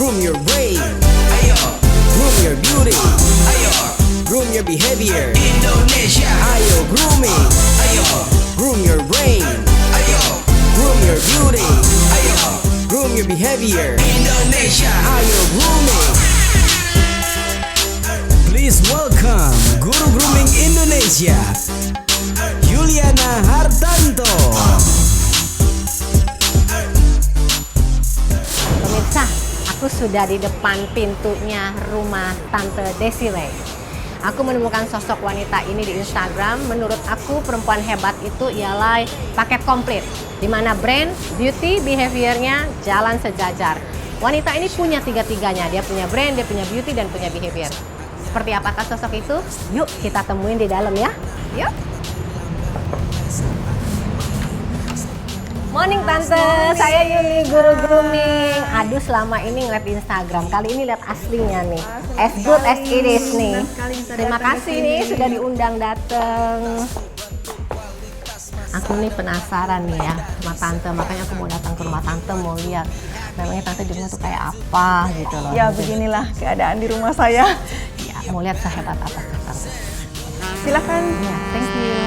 Groom your brain, ayo. Groom your beauty, ayo. Groom your behavior, Indonesia. Ayo grooming, ayo. Groom your brain, ayo. Groom your beauty, ayo. Groom your behavior, Indonesia. Ayo grooming. Please welcome Guru Grooming Indonesia, Yuliana Hartanto. Pemirsa, aku sudah di depan pintunya rumah Tante Desiree. Aku menemukan sosok wanita ini di Instagram. Menurut aku perempuan hebat itu ialah paket komplit, di mana brand, beauty, behaviornya jalan sejajar. Wanita ini punya tiga-tiganya. Dia punya brand, dia punya beauty, dan punya behavior. Seperti apakah sosok itu? Yuk kita temuin di dalam ya. Yuk. Morning Tante, saya Yuli, Guru Grooming. Aduh selama ini ngeliat Instagram, kali ini lihat aslinya nih. As good as it is nih. Terima kasih nih sudah diundang dateng. Aku nih penasaran nih ya sama Tante, makanya aku mau datang ke rumah Tante, mau lihat namanya Tante di rumah tuh kayak apa gitu loh. Ya beginilah keadaan di rumah saya. Ya, mau lihat sehebat apa Tante. Silakan. Ya, thank you.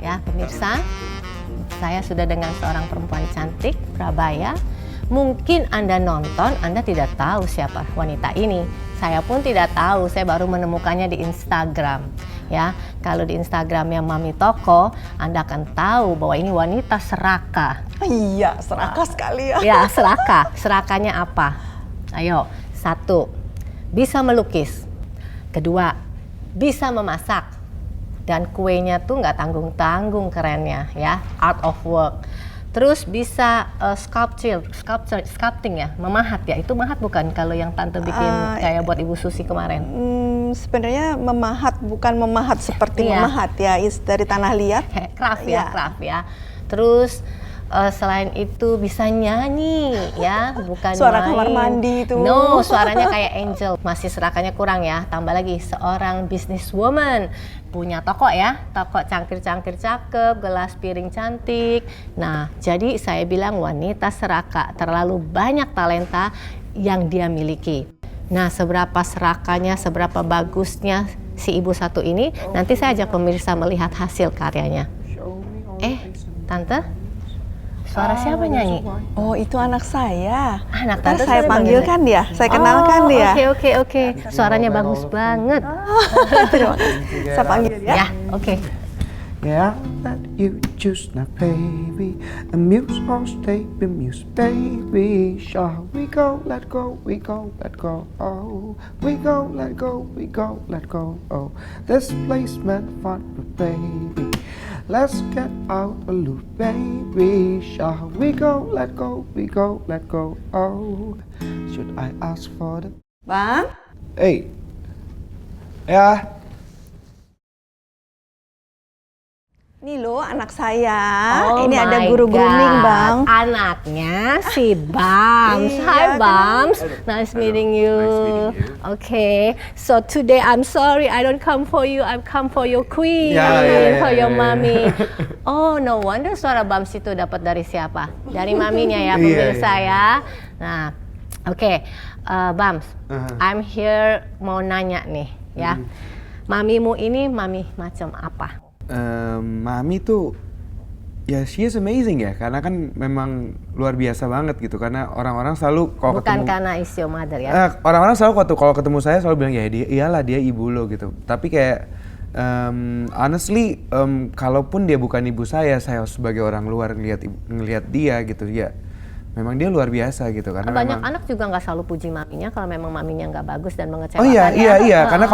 Ya, pemirsa, saya sudah dengan seorang perempuan cantik, Prabaya. Mungkin Anda nonton, Anda tidak tahu siapa wanita ini. Saya pun tidak tahu, saya baru menemukannya di Instagram. Ya, kalau di Instagramnya Mami Toko, Anda akan tahu bahwa ini wanita serakah. Iya, serakah sekali ya. Ya, serakah. Serakahnya apa? Ayo, 1, bisa melukis. 2, bisa memasak. Dan kuenya tuh nggak tanggung-tanggung kerennya ya, art of work. Terus bisa sculpting ya, memahat ya. Itu mahat bukan kalau yang Tante bikin kayak buat Ibu Susi kemarin? Sebenarnya memahat, bukan memahat seperti memahat ya, dari tanah liat. Craft ya, craft ya. Terus selain itu bisa nyanyi ya, bukan suara main. Kamar mandi itu. No, suaranya kayak angel. Masih serakahnya kurang ya. Tambah lagi seorang businesswoman, punya toko ya, toko cangkir-cangkir cakep, gelas piring cantik. Nah, jadi saya bilang wanita serakah, terlalu banyak talenta yang dia miliki. Nah, seberapa serakahnya, seberapa bagusnya si ibu satu ini, nanti saya ajak pemirsa melihat hasil karyanya. Tante? Suara siapa nyanyi? Oh, itu anak saya. Anak Tante saya panggilkan dia, saya kenalkan dia. Oke. Suaranya bagus banget. Terima kasih. Saya panggil ya. Ya, oke. Yeah, that you choose now, baby. Amuse or stay bemused, baby. Shall we go, let go, we go, let go. Oh, we go, let go, we go, let go. Oh, this place meant fun, but baby, let's get out a loop, baby. Shall we go, let go, we go, let go. Oh, should I ask for the... Bang? Hey, ya. Ini loh anak saya. Oh ini ada my guru grooming, God. Bang. Anaknya si Bams. Hi Bams. Nice meeting you. Okay. So today I'm sorry I don't come for you. I come for your queen. For your mommy. Oh, no wonder suara Bams itu dapat dari siapa? Dari maminya ya pemirsa ya. Nah, oke. Bams, I'm here mau nanya nih ya. Mamimu ini mami macam apa? Mami tuh ya she is amazing ya, karena kan memang luar biasa banget gitu, karena orang-orang selalu kalau bukan ketemu, karena is your mother ya. Orang-orang selalu kalau ketemu saya selalu bilang ya iyalah dia ibu lo gitu, tapi kayak honestly kalaupun dia bukan ibu saya sebagai orang luar ngelihat dia gitu ya, memang dia luar biasa gitu, karena banyak memang, anak juga nggak selalu puji maminya kalau memang maminya nggak bagus dan mengecewakan. oh iya, karena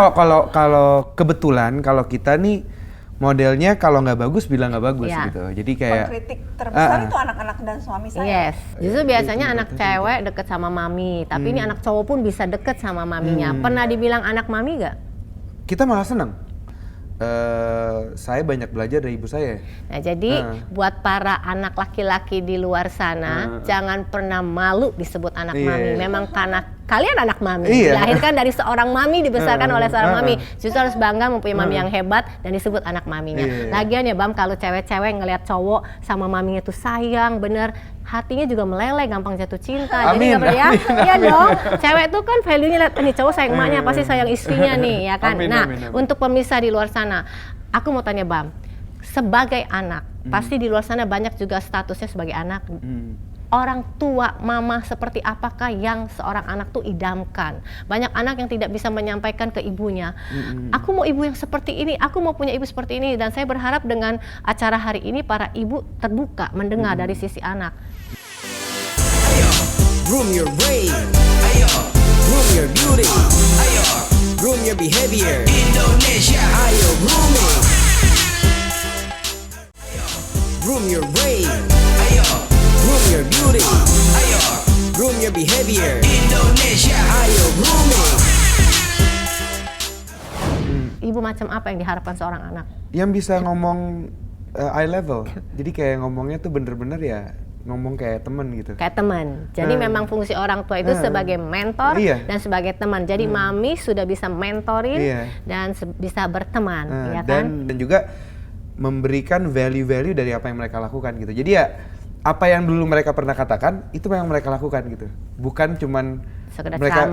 kalau kebetulan kalau kita nih modelnya kalau nggak bagus bilang nggak bagus gitu. Jadi kayak kritik terbesar itu anak-anak dan suami saya. Yes, justru biasanya anak cewek deket sama mami, tapi ini anak cowok pun bisa deket sama maminya. Pernah dibilang anak mami nggak? kita malah seneng. Saya banyak belajar dari ibu saya. Nah, jadi buat para anak laki-laki di luar sana, jangan pernah malu disebut anak mami. Memang karena kalian anak mami, dilahirkan dari seorang mami, dibesarkan oleh seorang mami. Justru harus bangga mempunyai mami yang hebat dan disebut anak maminya. Lagian ya Bam, kalau cewek-cewek ngelihat cowok sama maminya tuh sayang, bener, hatinya juga meleleh, gampang jatuh cinta. Jadi nggak perlu ya, iya dong. Cewek tuh kan value-nya lihat, nih cowok sayang emaknya, pasti sayang istrinya nih, ya kan. Untuk pemirsa di luar sana, aku mau tanya Bam, sebagai anak, pasti di luar sana banyak juga statusnya sebagai anak. Orang tua, mama seperti apakah yang seorang anak tuh idamkan? Banyak anak yang tidak bisa menyampaikan ke ibunya, aku mau ibu yang seperti ini, aku mau punya ibu seperti ini. Dan saya berharap dengan acara hari ini para ibu terbuka mendengar dari sisi anak. Ayo, groom your brain. Ayo, groom your beauty. Ayo, groom your behavior. Indonesia. Ayo, grooming. Ayo, groom your brain. Ayo, groom your beauty. Ayo, groom your behavior. Indonesia. Ayo, grooming. Ibu macam apa yang diharapkan seorang anak? Yang bisa ngomong eye level. Jadi kayak ngomongnya tuh bener-bener ya ngomong kayak temen gitu. Kayak teman. Jadi memang fungsi orang tua itu sebagai mentor dan sebagai teman. Jadi mami sudah bisa mentorin dan bisa berteman, ya kan? Dan juga memberikan value-value dari apa yang mereka lakukan gitu. Jadi ya apa yang dulu mereka pernah katakan itu yang mereka lakukan gitu. Bukan cuman sekedar mereka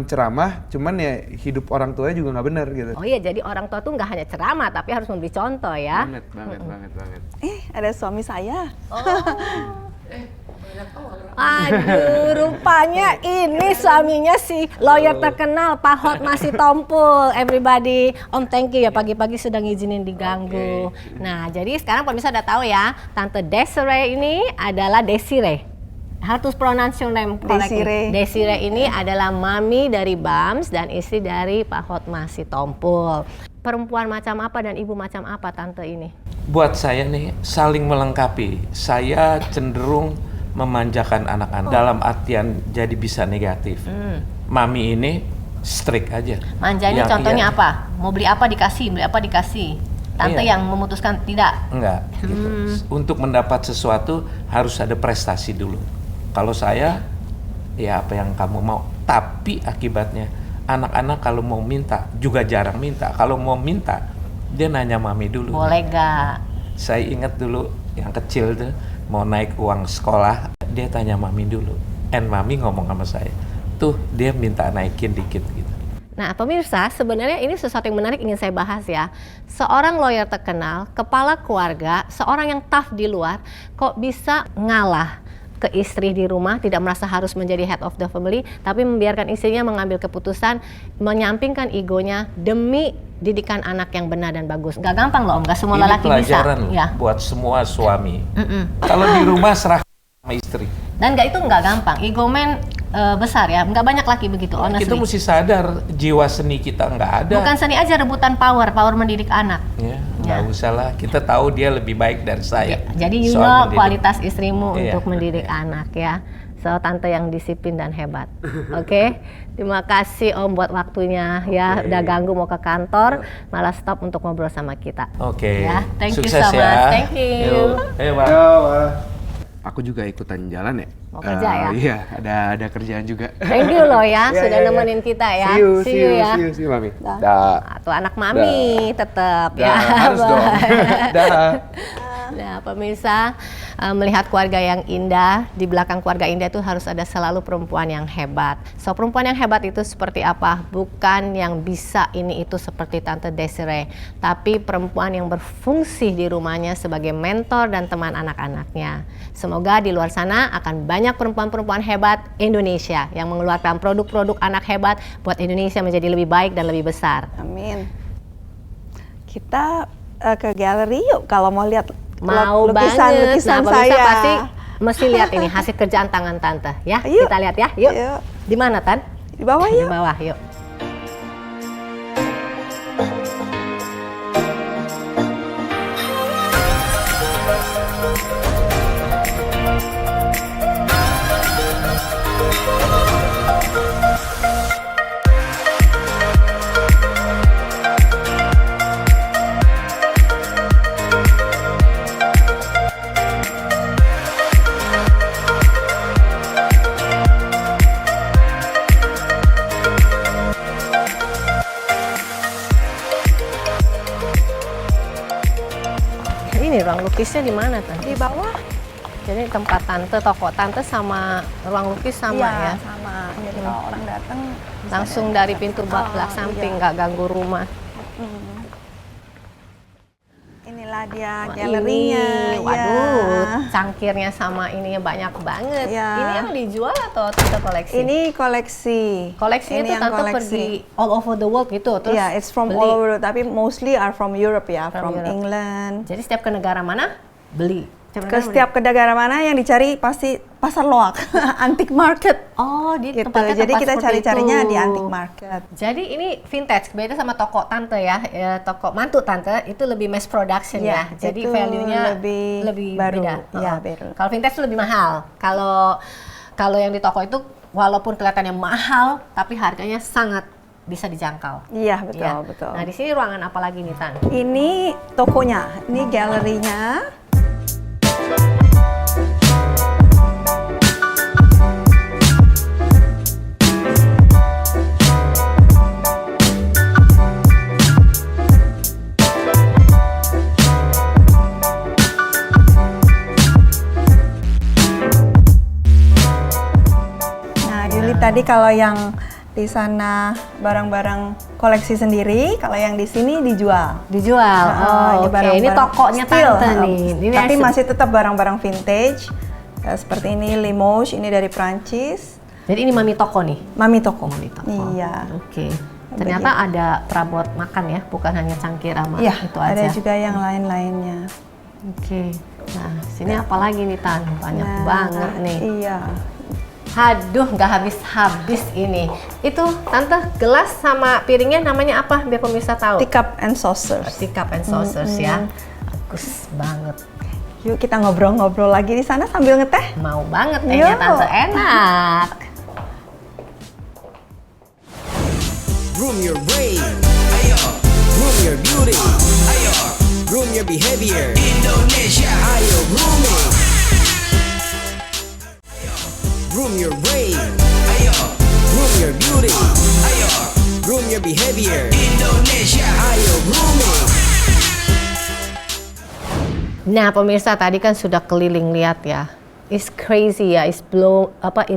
ceramah. cuman ya hidup orang tuanya juga nggak benar gitu. Oh iya, jadi orang tua tuh nggak hanya ceramah tapi harus memberi contoh ya. Banget. Ada suami saya. Aduh, rupanya ini suaminya si lawyer terkenal Pak Hotma Sitompul. Everybody, Om thank you ya pagi-pagi sudah ngizinin diganggu. Nah, jadi sekarang pemirsa udah tahu ya, Tante Desiree ini adalah Desiree. How to pronounce your name correctly? Desiree ini adalah mami dari Bams dan istri dari Pak Hotma Sitompul. Perempuan macam apa dan ibu macam apa Tante ini? Buat saya nih saling melengkapi. Saya cenderung memanjakan anak-anak dalam artian jadi bisa negatif. Mami ini strict aja. Manjanya contohnya apa? Mau beli apa dikasih, beli apa dikasih. Tante yang memutuskan tidak? Enggak. Gitu. Untuk mendapat sesuatu harus ada prestasi dulu. Kalau saya, ya apa yang kamu mau. Tapi akibatnya anak-anak kalau mau minta juga jarang minta. Kalau mau minta dia nanya mami dulu. Boleh gak? Saya ingat dulu yang kecil tuh mau naik uang sekolah dia tanya mami dulu. And mami ngomong sama saya, tuh dia minta naikin dikit gitu. Nah pemirsa, sebenarnya ini sesuatu yang menarik ingin saya bahas ya. Seorang lawyer terkenal, kepala keluarga, seorang yang tough di luar, kok bisa ngalah ke istri di rumah, tidak merasa harus menjadi head of the family, tapi membiarkan istrinya mengambil keputusan, menyampingkan egonya demi didikan anak yang benar dan bagus. Gak gampang loh Om, gak semua lelaki bisa. Ini pelajaran buat semua suami. Kalau di rumah serah sama istri. Dan itu nggak gampang, ego man besar ya, nggak banyak laki begitu, honestly. Kita mesti sadar jiwa seni kita nggak ada. Bukan seni aja, rebutan power mendidik anak. Nggak usah lah, kita tahu dia lebih baik dari saya. Jadi you know kualitas istrimu untuk mendidik anak ya. So Tante yang disiplin dan hebat. Oke, terima kasih Om buat waktunya ya. Udah ganggu mau ke kantor, malah stop untuk ngobrol sama kita. Ya, thank you so much. Thank you. Ayo Bang. Aku juga ikutan jalan ya. Mau kerja ya? Iya, ada kerjaan juga. Thank you loh ya, sudah nemenin kita ya. See you ya. See you, Mami. Tuh anak Mami tetap ya. Harus dong. Nah pemirsa, melihat keluarga yang indah, di belakang keluarga indah itu harus ada selalu perempuan yang hebat. So perempuan yang hebat itu seperti apa? Bukan yang bisa ini itu seperti Tante Desiree, tapi perempuan yang berfungsi di rumahnya sebagai mentor dan teman anak-anaknya. Semoga di luar sana akan banyak perempuan-perempuan hebat Indonesia yang mengeluarkan produk-produk anak hebat buat Indonesia menjadi lebih baik dan lebih besar. Amin. Kita ke galeri yuk kalau mau lihat mau lukisan nah, saya. Pasti mesti lihat ini hasil kerjaan tangan Tante ya. Ayo. Kita lihat ya. Yuk. Di mana Tan? Di bawah yuk. Di bawah yuk. Ini ruang lukisnya di mana Tante? Di bawah. Jadi tempat Tante, toko Tante sama ruang lukis sama Iya, ya? sama. Jadi kalau orang datang bisa Langsung lihat. dari pintu belakang samping, nggak ganggu rumah. Inilah dia Wah, galerinya. ini, waduh, ya. cangkirnya sama ininya banyak banget. Ya. Ini yang dijual atau Tante koleksi? Ini koleksi. Koleksinya Ini tuh yang Tante pergi all over the world gitu, terus Iya, it's from beli. all over, tapi mostly are from Europe ya, From from Europe. England. Jadi setiap ke negara mana beli. Setiap ke negara mana yang dicari pasti pasar loak, antique market. Oh, di Gitu. tempatnya Jadi tempat kita seperti cari-carinya itu. di antique market. Jadi ini vintage, beda sama toko Tante ya, toko mantu Tante itu lebih mass production ya. Ya, Jadi itu value-nya lebih baru. beda. Ya, Oh. baru. Kalau vintage itu lebih mahal. Kalau yang di toko itu walaupun kelihatannya mahal, tapi harganya sangat bisa dijangkau. Iya, betul, Ya. betul. Nah, di sini ruangan apa lagi nih Tan? Ini tokonya, ini galerinya. Nah, dilihat tadi kalau yang di sana barang-barang koleksi sendiri, kalau yang di sini dijual. Dijual. Oh, oke. Ini tokonya still, Tante nih. Ini tapi hasil- masih tetap barang-barang vintage. Seperti ini Limoges, ini dari Prancis. Jadi ini mami toko nih. Mami toko. Mami toko. Iya. Oke. Ternyata ada perabot makan ya, bukan hanya cangkir sama Iya, itu ada aja. juga yang lain-lainnya. Oke. Nah, sini apa lagi nih Tan? Banyak Nah, banget nih. Iya. Aduh, nggak habis-habis ini. Itu Tante, gelas sama piringnya namanya apa? Biar pemirsa tahu. Teacup and saucers. Teacup and saucers ya. Bagus banget. Yuk kita ngobrol-ngobrol lagi di sana sambil ngeteh. Mau banget tehnya Yuk. Tante, enak. Groom your brain. Ayo. Groom your beauty. Ayo. Groom your behavior. Indonesia. Ayo grooming. Ayo. Groom your brain. Ayo. Groom your beauty. Ayo. Groom your behavior. Indonesia. Ayo grooming. Nah, pemirsa tadi kan sudah keliling lihat ya. It's crazy ya, it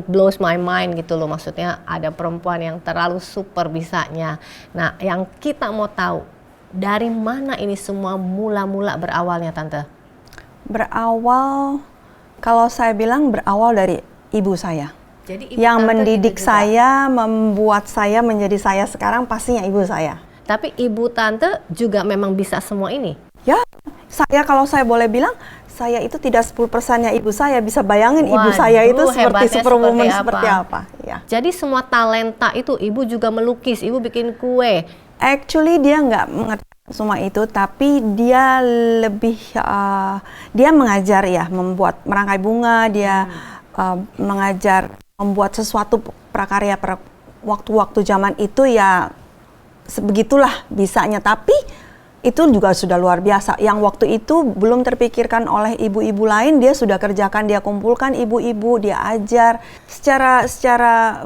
blows my mind gitu loh. Maksudnya ada perempuan yang terlalu super bisanya. Nah, yang kita mau tahu dari mana ini semua mula-mula berawalnya Tante? Berawal, kalau saya bilang berawal dari ibu saya. Jadi Yang Tante mendidik gitu juga. saya, membuat saya menjadi saya sekarang pastinya ibu saya. Tapi ibu Tante juga memang bisa semua ini. Ya, saya kalau saya boleh bilang, saya itu tidak 10%-nya ibu saya. Bisa bayangin ibu Waduh, saya itu seperti hebatnya superwoman seperti seperti apa? apa. Ya. Jadi semua talenta itu ibu juga melukis, ibu bikin kue. Actually dia nggak mengerti semua itu, tapi dia lebih dia mengajar ya, membuat merangkai bunga, dia mengajar membuat sesuatu prakarya pada waktu-waktu zaman itu ya sebegitulah bisanya. Tapi itu juga sudah luar biasa. Yang waktu itu belum terpikirkan oleh ibu-ibu lain, dia sudah kerjakan, dia kumpulkan ibu-ibu, dia ajar secara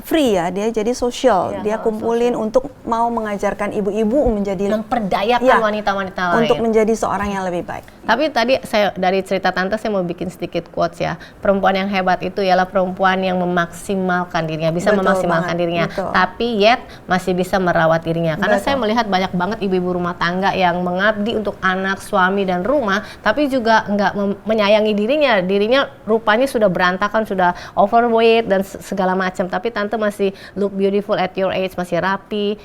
free ya, dia jadi sosial, Ya, dia kumpulin untuk mau mengajarkan ibu-ibu menjadi Memperdayakan Ya, wanita-wanita lain. untuk menjadi seorang yang lebih baik. Tapi tadi saya dari cerita Tante saya mau bikin sedikit quotes ya. Perempuan yang hebat itu ialah perempuan yang memaksimalkan dirinya, bisa Betul memaksimalkan banget, dirinya, betul. tapi yet masih bisa merawat dirinya. Karena Betul. saya melihat banyak banget ibu-ibu rumah tangga yang mengabdi untuk anak, suami dan rumah, tapi juga nggak menyayangi dirinya. Dirinya rupanya sudah berantakan, sudah overweight dan segala macam. Tapi Tante masih look beautiful at your age, masih rapi,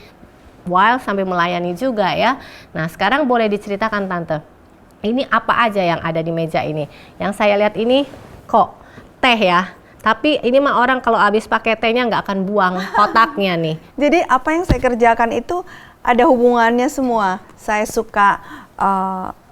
while sampai melayani juga ya. Nah, sekarang boleh diceritakan Tante, ini apa aja yang ada di meja ini? Yang saya lihat ini kok teh ya, tapi ini mah orang kalau habis pakai tehnya nggak akan buang kotaknya nih. Jadi apa yang saya kerjakan itu ada hubungannya semua. Saya suka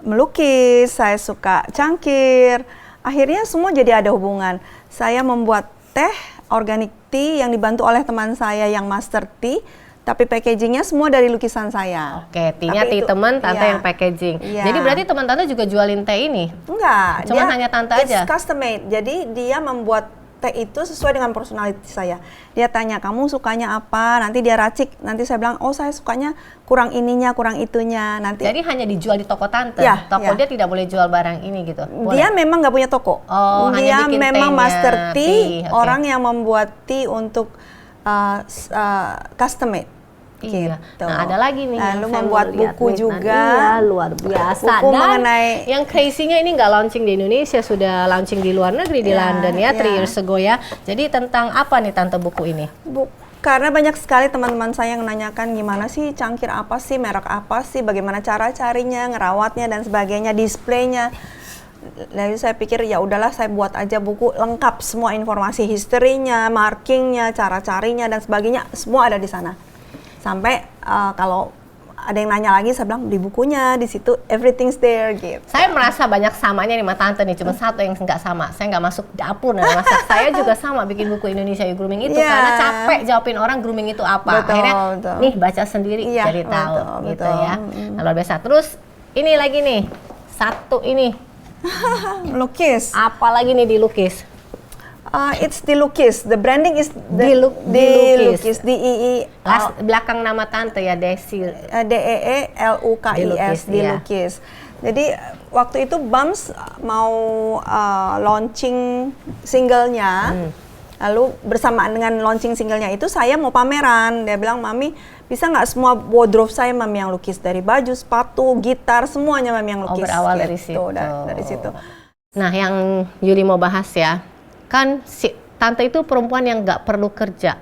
melukis, saya suka cangkir. Akhirnya semua jadi ada hubungan. Saya membuat teh organic tea yang dibantu oleh teman saya yang master tea, tapi packagingnya semua dari lukisan saya. Oke, tehnya Tapi teh itu- teman, Tante iya. yang packaging. Iya. Jadi berarti teman Tante juga jualin teh ini? Enggak, Cuman hanya Tante it's aja? custom made. Jadi dia membuat teh itu sesuai dengan personality saya. Dia tanya, kamu sukanya apa? Nanti dia racik. Nanti saya bilang, oh saya sukanya kurang ininya, kurang itunya. Nanti. Jadi hanya dijual di toko tante. Ya, Toko ya. dia tidak boleh jual barang ini gitu. Boleh? Dia memang nggak punya toko. Oh, hanya dia bikin memang tehnya, master tea, oke. orang yang membuat tea untuk custom made. Iya. Gitu. Nah, ada lagi nih yang Lalu saya membuat mau lihat buku nih. juga. Iya, luar biasa. Buku Dan mengenai- yang crazy-nya ini nggak launching di Indonesia, sudah launching di luar negeri, di Iya, London ya, 3 iya. years ago ya. Jadi tentang apa nih tante buku ini? Karena banyak sekali teman-teman saya yang menanyakan gimana sih cangkir apa sih, merek apa sih, bagaimana cara carinya, ngerawatnya dan sebagainya, displaynya. Lalu saya pikir ya udahlah saya buat aja buku lengkap semua informasi historinya, markingnya, cara carinya dan sebagainya semua ada di sana. Sampai kalau ada yang nanya lagi saya bilang di bukunya di situ everything's there gitu. Saya merasa banyak samanya nih sama tante nih, cuma satu yang nggak sama. Saya nggak masuk dapur dan masak. Saya juga sama bikin buku Indonesia You Grooming itu Yeah. karena capek jawabin orang grooming itu apa. Betul, Akhirnya betul. nih baca sendiri Iya, jadi tahu betul, gitu betul. ya. Nah, luar biasa. Terus ini lagi nih satu ini Melukis. apa lagi nih dilukis? It's Dilukis. The branding is Dilukis. D-I-I Belakang nama tante ya Desi. D-E-E-L-U-K-I-S, Dilukis, iya. Dilukis. Jadi waktu itu Bams mau launching singlenya, lalu bersamaan dengan launching singlenya itu saya mau pameran. Dia bilang, Mami bisa nggak semua wardrobe saya Mami yang lukis, dari baju, sepatu, gitar, semuanya Mami yang Oh, lukis. berawal dari Gitu, situ. dari situ. Nah, yang Yuli mau bahas ya, kan si tante itu perempuan yang nggak perlu kerja.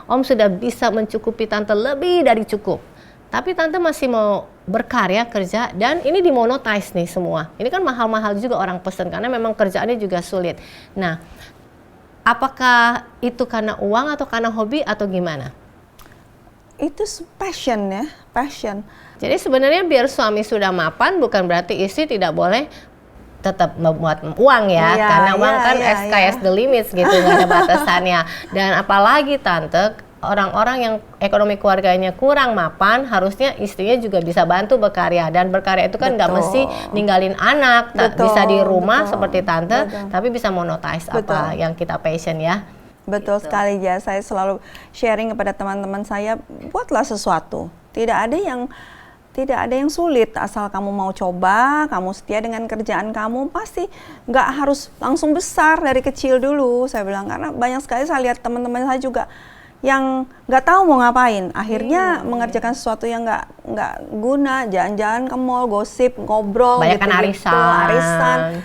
Om sudah bisa mencukupi tante lebih dari cukup. Tapi tante masih mau berkarya, kerja, dan ini dimonetize nih semua. Ini kan mahal-mahal juga orang pesen, karena memang kerjaannya juga sulit. Nah, apakah itu karena uang atau karena hobi atau gimana? Itu passion ya, passion. Jadi sebenarnya biar suami sudah mapan bukan berarti istri tidak boleh tetap membuat uang ya, Iya, karena uang iya, kan iya, sky is the limits gitu, nggak ada batasannya. Dan apalagi tante, orang-orang yang ekonomi keluarganya kurang mapan, harusnya istrinya juga bisa bantu berkarya, dan berkarya itu kan nggak Betul. mesti ninggalin anak, Betul, bisa di rumah betul, seperti tante, betul. tapi bisa monetize apa Betul. yang kita passion ya. Betul sekali ya, saya selalu sharing kepada teman-teman saya, buatlah sesuatu. Tidak ada yang sulit, asal kamu mau coba, kamu setia dengan kerjaan kamu, pasti nggak harus langsung besar dari kecil dulu. Saya bilang karena banyak sekali saya lihat teman-teman saya juga yang nggak tahu mau ngapain, akhirnya mengerjakan sesuatu yang nggak guna, jalan-jalan ke mall, gosip, ngobrol, Banyakan arisan.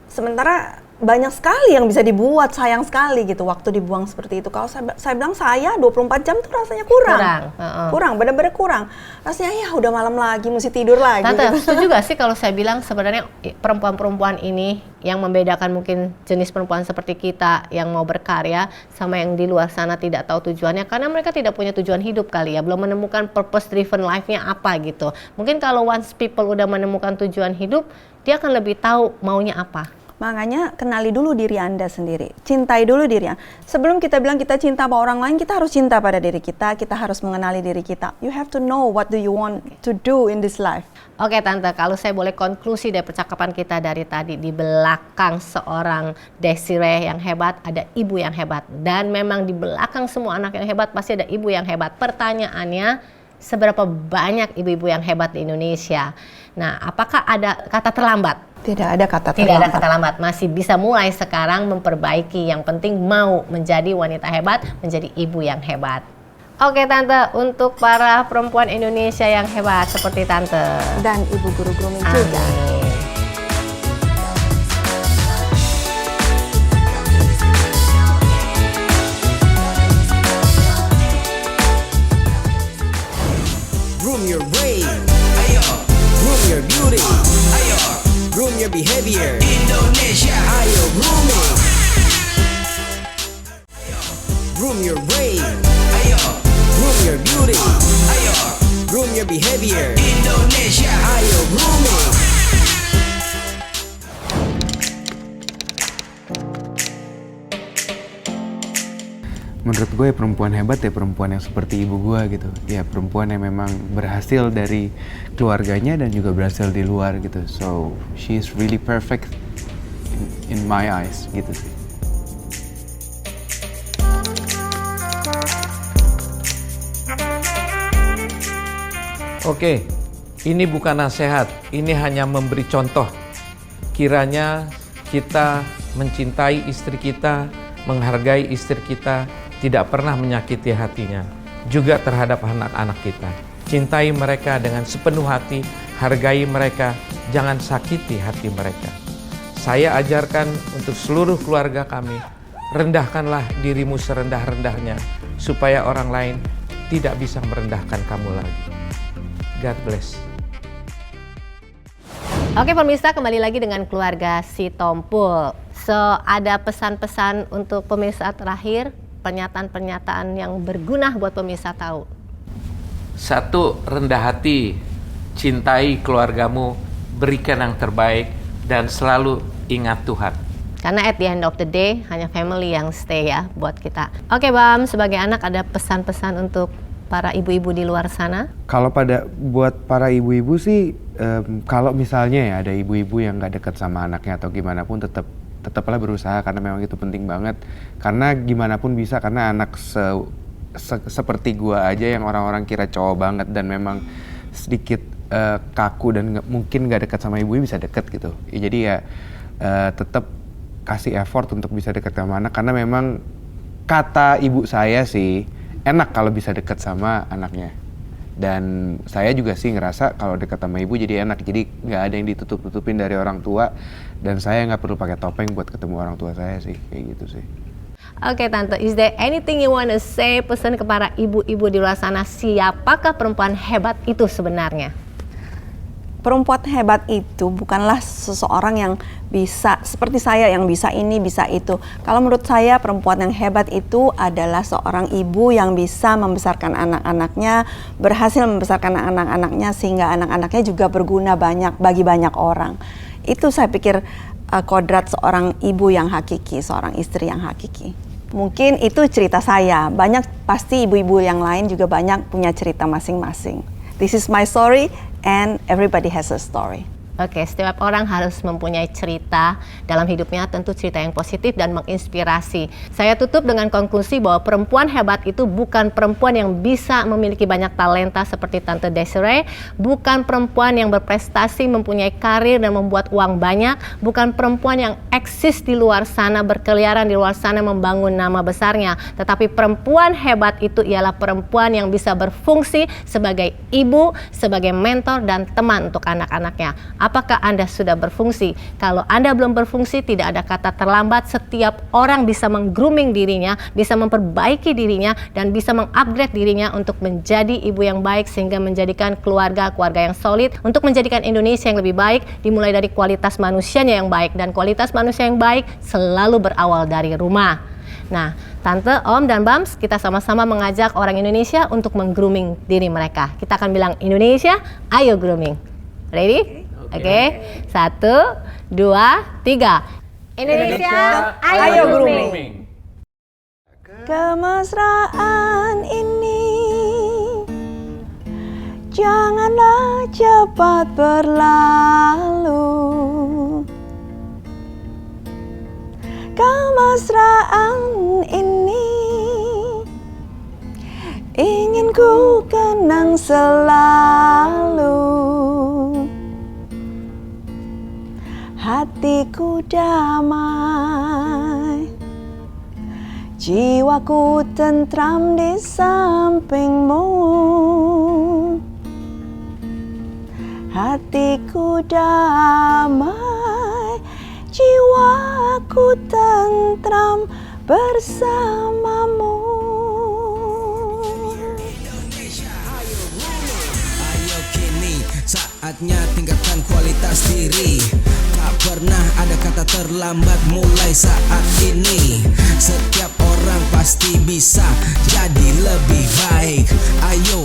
Sementara banyak sekali yang bisa dibuat, sayang sekali gitu waktu dibuang seperti itu. Kalau saya bilang saya 24 jam tuh rasanya kurang, benar-benar kurang. Rasanya ya udah malam lagi, mesti tidur lagi. Tante, gitu. setuju gak sih kalau saya bilang sebenarnya perempuan-perempuan ini yang membedakan mungkin jenis perempuan seperti kita yang mau berkarya sama yang di luar sana tidak tahu tujuannya, karena mereka tidak punya tujuan hidup kali ya, belum menemukan purpose driven life-nya apa gitu. Mungkin kalau once people udah menemukan tujuan hidup, dia akan lebih tahu maunya apa. Makanya kenali dulu diri Anda sendiri, cintai dulu diri Anda. Sebelum kita bilang kita cinta sama orang lain, kita harus cinta pada diri kita harus mengenali diri kita. You have to know what do you want to do in this life. Oke Tante, kalau saya boleh konklusi dari percakapan kita dari tadi, di belakang seorang Desiree yang hebat, ada ibu yang hebat. Dan memang di belakang semua anak yang hebat, pasti ada ibu yang hebat. Pertanyaannya, seberapa banyak ibu-ibu yang hebat di Indonesia? Nah, apakah ada kata terlambat? Tidak ada kata Tidak ada kata lambat, masih bisa mulai sekarang memperbaiki. Yang penting mau menjadi wanita hebat, menjadi ibu yang hebat. Oke Tante, untuk para perempuan Indonesia yang hebat seperti Tante. Dan ibu guru grooming juga. Amin. Groom your brain, ayo. Groom your beauty, ayo. Groom your behavior, Indonesia, ayo grooming. Groom your brain, ayo. Groom your beauty, ayo. Groom your behavior, Indonesia, ayo grooming. Menurut gue perempuan hebat ya perempuan yang seperti ibu gue gitu. Ya perempuan yang memang berhasil dari keluarganya dan juga berhasil di luar gitu. So she is really perfect in my eyes gitu sih. Oke, ini bukan nasihat, ini hanya memberi contoh. Kiranya kita mencintai istri kita, menghargai istri kita, tidak pernah menyakiti hatinya. Juga terhadap anak-anak kita. Cintai mereka dengan sepenuh hati, hargai mereka, jangan sakiti hati mereka. Saya ajarkan untuk seluruh keluarga kami, rendahkanlah dirimu serendah-rendahnya, supaya orang lain tidak bisa merendahkan kamu lagi. God bless. Oke pemirsa, kembali lagi dengan keluarga si Tompul. So, ada pesan-pesan untuk pemirsa terakhir, pernyataan-pernyataan yang berguna buat pemirsa tahu. 1, rendah hati, cintai keluargamu, berikan yang terbaik, dan selalu ingat Tuhan. Karena at the end of the day, hanya family yang stay ya buat kita. Oke Bam, sebagai anak ada pesan-pesan untuk para ibu-ibu di luar sana? Kalau buat para ibu-ibu sih, kalau misalnya ya ada ibu-ibu yang nggak dekat sama anaknya atau gimana pun tetaplah berusaha, karena memang itu penting banget. Karena gimana pun bisa, karena anak seperti gua aja yang orang-orang kira cowok banget dan memang sedikit kaku dan mungkin nggak dekat sama ibunya bisa dekat gitu. Jadi ya tetap kasih effort untuk bisa dekat sama anak, karena memang kata ibu saya sih enak kalau bisa dekat sama anaknya. Dan saya juga sih ngerasa kalau dekat sama ibu jadi enak, jadi nggak ada yang ditutup-tutupin dari orang tua, dan saya nggak perlu pakai topeng buat ketemu orang tua saya sih, kayak gitu sih. Oke Tante, is there anything you wanna say, pesan kepada ibu-ibu di luar sana, siapakah perempuan hebat itu sebenarnya? Perempuan hebat itu bukanlah seseorang yang bisa seperti saya yang bisa ini, bisa itu. Kalau menurut saya perempuan yang hebat itu adalah seorang ibu yang bisa membesarkan anak-anaknya, berhasil membesarkan anak-anaknya sehingga anak-anaknya juga berguna bagi banyak orang. Itu saya pikir kodrat seorang ibu yang hakiki, seorang istri yang hakiki. Mungkin itu cerita saya. Banyak pasti ibu-ibu yang lain juga banyak punya cerita masing-masing. This is my story and everybody has a story. Oke, setiap orang harus mempunyai cerita dalam hidupnya, tentu cerita yang positif dan menginspirasi. Saya tutup dengan konklusi bahwa perempuan hebat itu bukan perempuan yang bisa memiliki banyak talenta seperti Tante Desiree, bukan perempuan yang berprestasi, mempunyai karir dan membuat uang banyak, bukan perempuan yang eksis di luar sana, berkeliaran di luar sana membangun nama besarnya, tetapi perempuan hebat itu ialah perempuan yang bisa berfungsi sebagai ibu, sebagai mentor dan teman untuk anak-anaknya. Apakah Anda sudah berfungsi? Kalau Anda belum berfungsi, tidak ada kata terlambat. Setiap orang bisa meng-grooming dirinya, bisa memperbaiki dirinya, dan bisa meng-upgrade dirinya untuk menjadi ibu yang baik, sehingga menjadikan keluarga yang solid, untuk menjadikan Indonesia yang lebih baik, dimulai dari kualitas manusianya yang baik, dan kualitas manusia yang baik selalu berawal dari rumah. Nah, Tante, Om, dan Bams, kita sama-sama mengajak orang Indonesia untuk meng-grooming diri mereka. Kita akan bilang, Indonesia, ayo grooming. Ready? Oke, 1, 2, 3. Indonesia, ayo grooming. Kemesraan ini janganlah cepat berlalu. Kemesraan ini ingin ku kenang selalu. Hatiku damai, jiwaku tentram di sampingmu. Hatiku damai, jiwaku tentram bersamamu. Ayo kini saatnya tingkatkan kualitas diri. Tak pernah ada kata terlambat mulai saat ini. Setiap orang pasti bisa jadi lebih baik. Ayo